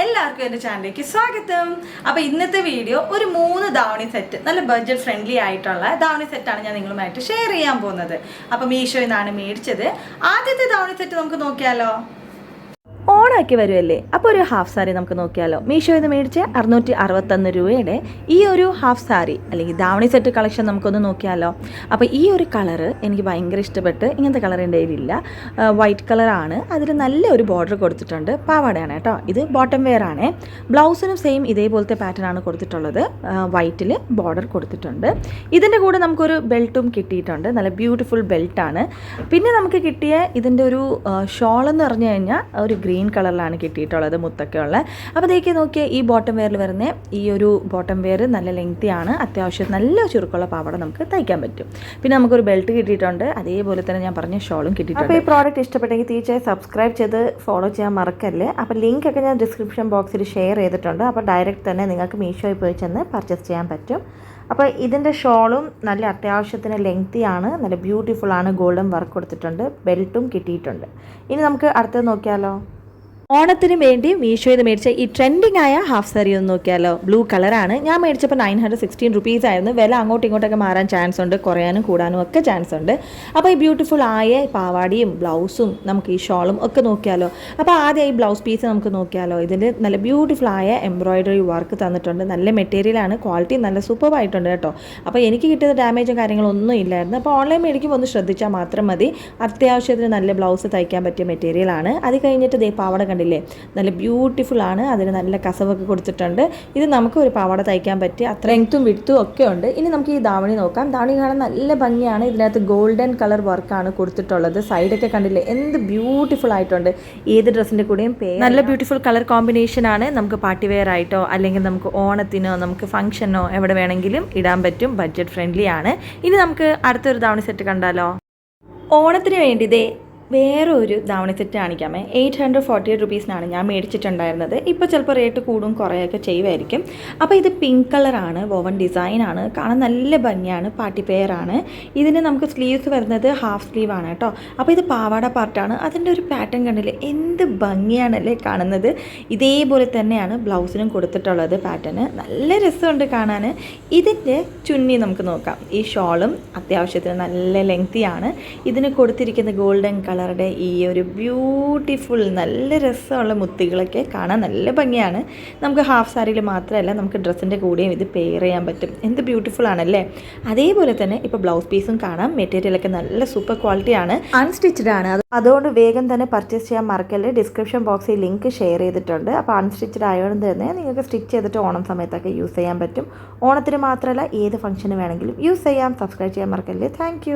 എല്ലാവർക്കും എൻ്റെ ചാനലിലേക്ക് സ്വാഗതം. അപ്പോൾ ഇന്നത്തെ വീഡിയോ ഒരു 3 ധാവണി സെറ്റ്, നല്ല ബഡ്ജറ്റ് ഫ്രണ്ട്ലി ആയിട്ടുള്ള ധാവണി സെറ്റാണ് ഞാൻ നിങ്ങളുമായിട്ട് ഷെയർ ചെയ്യാൻ പോകുന്നത്. അപ്പോൾ മീഷോയിൽ നിന്നാണ് മേടിച്ചത്. ആദ്യത്തെ ധാവണി സെറ്റ് നമുക്ക് നോക്കിയാലോ. ഓണാക്കി വരുമല്ലേ, അപ്പോൾ ഒരു ഹാഫ് സാരി നമുക്ക് നോക്കിയാലോ. മീഷോയിൽ നിന്ന് മേടിച്ച് 661 രൂപയുടെ ഈ ഒരു ഹാഫ് സാരി അല്ലെങ്കിൽ ധാവണി സെറ്റ് കളക്ഷൻ നമുക്കൊന്ന് നോക്കിയാലോ. അപ്പോൾ ഈ ഒരു കളറ് എനിക്ക് ഭയങ്കര ഇഷ്ടപ്പെട്ട്. ഇങ്ങനത്തെ കളർ എൻ്റെ കയ്യിലില്ല, വൈറ്റ് കളറാണ്. അതിൽ നല്ല ഒരു ബോർഡർ കൊടുത്തിട്ടുണ്ട്. പാവാടയാണ് കേട്ടോ. ഇത് ബോട്ടം വെയർ ആണ്. ബ്ലൗസിനും സെയിം ഇതേപോലത്തെ പാറ്റേൺ ആണ് കൊടുത്തിട്ടുള്ളത്. വൈറ്റിൽ ബോർഡർ കൊടുത്തിട്ടുണ്ട്. ഇതിൻ്റെ കൂടെ നമുക്കൊരു ബെൽറ്റും കിട്ടിയിട്ടുണ്ട്. നല്ല ബ്യൂട്ടിഫുൾ ബെൽറ്റാണ്. പിന്നെ നമുക്ക് കിട്ടിയ ഇതിൻ്റെ ഒരു ഷോൾ എന്ന് പറഞ്ഞു കഴിഞ്ഞാൽ ഒരു ഗ്രീൻ കളറിലാണ് കിട്ടിയിട്ടുള്ളത്, മുത്തൊക്കെ ഉള്ള. അപ്പോൾ ഇതൊക്കെ നോക്കിയാൽ ഈ ബോട്ടം വെയറിൽ വരുന്ന ഈ ഒരു ബോട്ടം വെയർ നല്ല ലെങ്തിയാണ്. അത്യാവശ്യം നല്ല ചുരുക്കമുള്ള പാവാട നമുക്ക് തയ്ക്കാൻ പറ്റും. പിന്നെ നമുക്കൊരു ബെൽറ്റ് കിട്ടിയിട്ടുണ്ട്. അതേപോലെ തന്നെ ഞാൻ പറഞ്ഞ ഷോളും കിട്ടിയിട്ടുണ്ട്. അപ്പോൾ ഈ പ്രോഡക്റ്റ് ഇഷ്ടപ്പെട്ടെങ്കിൽ തീർച്ചയായും സബ്സ്ക്രൈബ് ചെയ്ത് ഫോളോ ചെയ്യാൻ മറക്കല്ലേ. അപ്പോൾ ലിങ്ക് ഒക്കെ ഞാൻ ഡിസ്ക്രിപ്ഷൻ ബോക്സിൽ ഷെയർ ചെയ്തിട്ടുണ്ട്. അപ്പോൾ ഡയറക്റ്റ് തന്നെ നിങ്ങൾക്ക് മീഷോയിൽ പോയി ചെന്ന് പർച്ചേസ് ചെയ്യാൻ പറ്റും. അപ്പോൾ ഇതിൻ്റെ ഷോളും നല്ല അത്യാവശ്യത്തിന് ലെങ്തിയാണ്, നല്ല ബ്യൂട്ടിഫുള്ളാണ്. ഗോൾഡൻ വർക്ക് കൊടുത്തിട്ടുണ്ട്. ബെൽറ്റും കിട്ടിയിട്ടുണ്ട്. ഇനി നമുക്ക് അടുത്തത് നോക്കിയാലോ. ഓണത്തിന് വേണ്ടി മീഷോയിൽ നിന്ന് മേടിച്ച ഈ ട്രെൻഡിങ് ആയ ഹാഫ് സാരി ഒന്ന് നോക്കിയാലോ. ബ്ലൂ കളറാണ്. ഞാൻ മേടിച്ചപ്പോൾ 916 റുപ്പീസ് ആയിരുന്നു. വില അങ്ങോട്ടും ഇങ്ങോട്ടൊക്കെ മാറാൻ ചാൻസ് ഉണ്ട്, കുറയാനും കൂടാനും ഒക്കെ ചാൻസ് ഉണ്ട്. അപ്പോൾ ഈ ബ്യൂട്ടിഫുൾ ആയ പാവാടിയും ബ്ലൗസും നമുക്ക് ഈ ഷോളും ഒക്കെ നോക്കിയാലോ. അപ്പോൾ ആദ്യം ഈ ബ്ലൗസ് പീസ് നമുക്ക് നോക്കിയാലോ. ഇതിൽ നല്ല ബ്യൂട്ടിഫുൾ ആയ എംബ്രോയിഡറി വർക്ക് തന്നിട്ടുണ്ട്. നല്ല മെറ്റീരിയലാണ്, ക്വാളിറ്റി നല്ല സൂപ്പറായിട്ടുണ്ട് കേട്ടോ. അപ്പോൾ എനിക്ക് കിട്ടിയത് ഡാമേജും കാര്യങ്ങളൊന്നും ഇല്ലായിരുന്നു. അപ്പോൾ ഓൺലൈൻ മേടിക്കുമ്പോൾ ഒന്ന് ശ്രദ്ധിച്ചാൽ മാത്രം മതി. അത്യാവശ്യത്തിന് നല്ല ബ്ലൗസ് തയ്ക്കാൻ പറ്റിയ മെറ്റീരിയലാണ്. അത് കഴിഞ്ഞിട്ട് ദേ പാവാട കണ്ടില്ലേ, നല്ല ബ്യൂട്ടിഫുൾ ആണ്. അതിന് നല്ല കസവൊക്കെ കൊടുത്തിട്ടുണ്ട്. ഇത് നമുക്ക് ഒരു പാവാട തയ്ക്കാൻ പറ്റിയ അത്ര ലെങ്ത്തും വിഡ്ത്തും ഒക്കെ ഉണ്ട്. ഇനി നമുക്ക് ഈ ധാവണി നോക്കാം. ധാവണി കാണാൻ നല്ല ഭംഗിയാണ്. ഇതിനകത്ത് ഗോൾഡൻ കളർ വർക്കാണ് കൊടുത്തിട്ടുള്ളത്. സൈഡൊക്കെ കണ്ടില്ലേ, എന്ത് ബ്യൂട്ടിഫുൾ ആയിട്ടുണ്ട്. ഏത് ഡ്രസ്സിൻ്റെ കൂടെയും നല്ല ബ്യൂട്ടിഫുൾ കളർ കോമ്പിനേഷൻ ആണ്. നമുക്ക് പാർട്ടി വെയർ ആയിട്ടോ അല്ലെങ്കിൽ നമുക്ക് ഓണത്തിനോ നമുക്ക് ഫംഗ്ഷനോ എവിടെ വേണമെങ്കിലും ഇടാൻ പറ്റും. ബഡ്ജറ്റ് ഫ്രണ്ട്ലി ആണ്. ഇനി നമുക്ക് അടുത്തൊരു ധാവണി സെറ്റ് കണ്ടാലോ. ഓണത്തിന് വേണ്ടി ഇതേ വേറെ ഒരു ധാവണി സെറ്റ് കാണിക്കാമേ. 848 റുപ്പീസിനാണ് ഞാൻ മേടിച്ചിട്ടുണ്ടായിരുന്നത്. ഇപ്പോൾ ചിലപ്പോൾ റേറ്റ് കൂടും കുറയൊക്കെ ചെയ്യുമായിരിക്കും. അപ്പോൾ ഇത് പിങ്ക് കളറാണ്, വോവൻ ഡിസൈനാണ്. കാണാൻ നല്ല ഭംഗിയാണ്. പാർട്ടി പെയർ ആണ്. ഇതിന് നമുക്ക് സ്ലീവ്സ് വരുന്നത് ഹാഫ് സ്ലീവ് ആണ് കേട്ടോ. അപ്പോൾ ഇത് പാവാട പാർട്ടാണ്. അതിൻ്റെ ഒരു പാറ്റേൺ കണ്ടില്ലേ, എന്ത് ഭംഗിയാണല്ലേ കാണുന്നത്. ഇതേപോലെ തന്നെയാണ് ബ്ലൗസിനും കൊടുത്തിട്ടുള്ളത് പാറ്റേൺ. നല്ല രസമുണ്ട് കാണാൻ. ഇതിൻ്റെ ചുന്നി നമുക്ക് നോക്കാം. ഈ ഷോളും അത്യാവശ്യത്തിന് നല്ല ലെങ്തിയാണ്. ഇതിന് കൊടുത്തിരിക്കുന്ന ഗോൾഡൻ കളറുടെ ഈ ഒരു ബ്യൂട്ടിഫുൾ നല്ല രസമുള്ള മുത്തുകളൊക്കെ കാണാൻ നല്ല ഭംഗിയാണ്. നമുക്ക് ഹാഫ് സാരിയിൽ മാത്രമല്ല, നമുക്ക് ഡ്രസ്സിൻ്റെ കൂടെയും ഇത് പെയർ ചെയ്യാൻ പറ്റും. എന്ത് ബ്യൂട്ടിഫുൾ ആണല്ലേ. അതേപോലെ തന്നെ ഇപ്പോൾ ബ്ലൗസ് പീസും കാണാം. മെറ്റീരിയലൊക്കെ നല്ല സൂപ്പർ ക്വാളിറ്റിയാണ്. അൺസ്റ്റിച്ച്ഡ് ആണ്. അതുകൊണ്ട് വേഗം തന്നെ പർച്ചേസ് ചെയ്യാൻ മറക്കല്ലേ. ഡിസ്ക്രിപ്ഷൻ ബോക്സിൽ ലിങ്ക് ഷെയർ ചെയ്തിട്ടുണ്ട്. അപ്പോൾ അൺസ്റ്റിച്ച്ഡ് ആയതുകൊണ്ട് തന്നെ നിങ്ങൾക്ക് സ്റ്റിച്ച് ചെയ്തിട്ട് ഓണം സമയത്തൊക്കെ യൂസ് ചെയ്യാൻ പറ്റും. ഓണത്തിന് മാത്രമല്ല ഏത് ഫംഗ്ഷന് വേണമെങ്കിലും യൂസ് ചെയ്യാം. സബ്സ്ക്രൈബ് ചെയ്യാൻ മറക്കല്ലേ. താങ്ക്